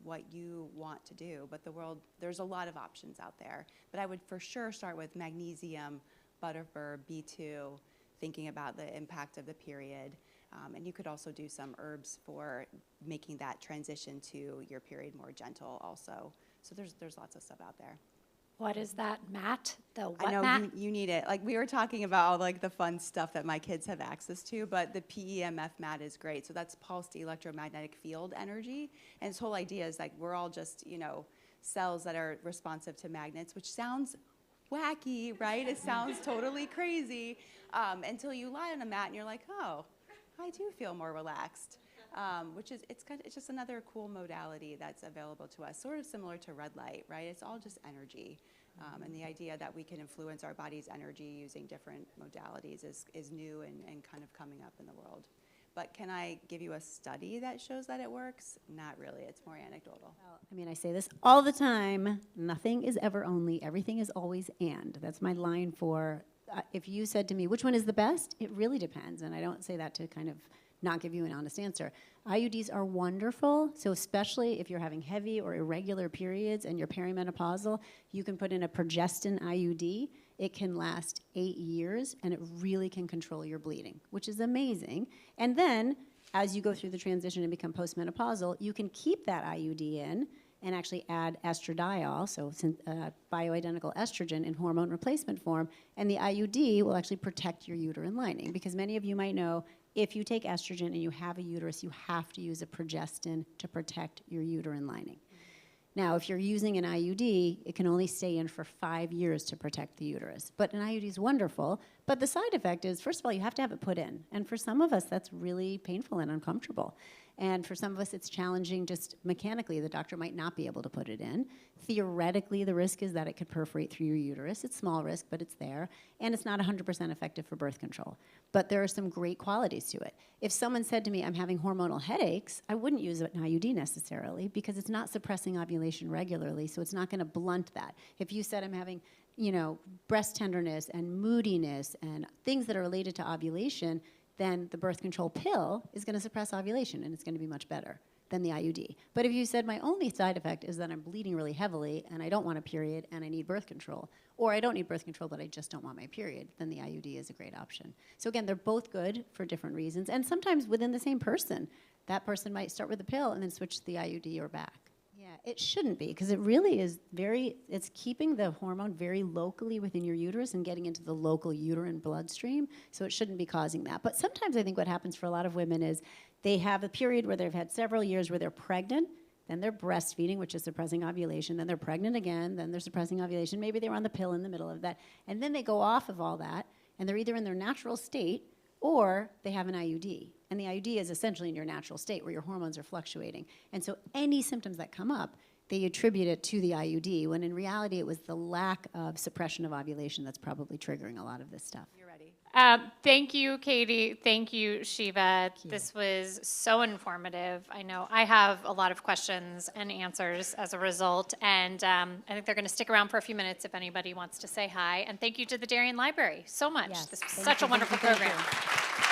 what you want to do. But there's a lot of options out there. But I would for sure start with magnesium, butterbur, B2, thinking about the impact of the period. And you could also do some herbs for making that transition to your period more gentle also. So there's lots of stuff out there. What is that mat? The what I know mat? you need it. We were talking about all the fun stuff that my kids have access to, but the PEMF mat is great. So that's pulsed electromagnetic field energy. And its whole idea is we're all just, cells that are responsive to magnets, which sounds wacky, right? It sounds totally crazy until you lie on a mat and you're like, oh, I do feel more relaxed. It's just another cool modality that's available to us, sort of similar to red light, right? It's all just energy. And the idea that we can influence our body's energy using different modalities is new and kind of coming up in the world. But can I give you a study that shows that it works? Not really. It's more anecdotal. Well, I say this all the time. Nothing is ever only. Everything is always and. That's my line for, if you said to me, which one is the best? It really depends. And I don't say that to kind of not give you an honest answer. IUDs are wonderful, so especially if you're having heavy or irregular periods and you're perimenopausal, you can put in a progestin IUD. It can last 8 years, and it really can control your bleeding, which is amazing. And then, as you go through the transition and become postmenopausal, you can keep that IUD in and actually add estradiol, so bioidentical estrogen in hormone replacement form, and the IUD will actually protect your uterine lining, because many of you might know if you take estrogen and you have a uterus, you have to use a progestin to protect your uterine lining. Now, if you're using an IUD, it can only stay in for 5 years to protect the uterus. But an IUD is wonderful, but the side effect is, first of all, you have to have it put in. And for some of us, that's really painful and uncomfortable. And for some of us, it's challenging just mechanically. The doctor might not be able to put it in. Theoretically, the risk is that it could perforate through your uterus. It's small risk, but it's there. And it's not 100% effective for birth control. But there are some great qualities to it. If someone said to me, I'm having hormonal headaches, I wouldn't use an IUD necessarily because it's not suppressing ovulation regularly, so it's not going to blunt that. If you said I'm having breast tenderness and moodiness and things that are related to ovulation, then the birth control pill is going to suppress ovulation, and it's going to be much better than the IUD. But if you said my only side effect is that I'm bleeding really heavily and I don't want a period and I need birth control, or I don't need birth control but I just don't want my period, then the IUD is a great option. So again, they're both good for different reasons, and sometimes within the same person. That person might start with the pill and then switch to the IUD or back. Yeah, it shouldn't be, because it really is it's keeping the hormone very locally within your uterus and getting into the local uterine bloodstream, so it shouldn't be causing that. But sometimes I think what happens for a lot of women is they have a period where they've had several years where they're pregnant, then they're breastfeeding, which is suppressing ovulation, then they're pregnant again, then they're suppressing ovulation, maybe they were on the pill in the middle of that, and then they go off of all that, and they're either in their natural state or they have an IUD. And the IUD is essentially in your natural state where your hormones are fluctuating. And so any symptoms that come up, they attribute it to the IUD, when in reality it was the lack of suppression of ovulation that's probably triggering a lot of this stuff. You're ready. Thank you, Katie. Thank you, Shieva. This was so informative. I know I have a lot of questions and answers as a result, and I think they're going to stick around for a few minutes if anybody wants to say hi. And thank you to the Darien Library so much. Yes, This was thank such a you, wonderful thank you, program. thank you.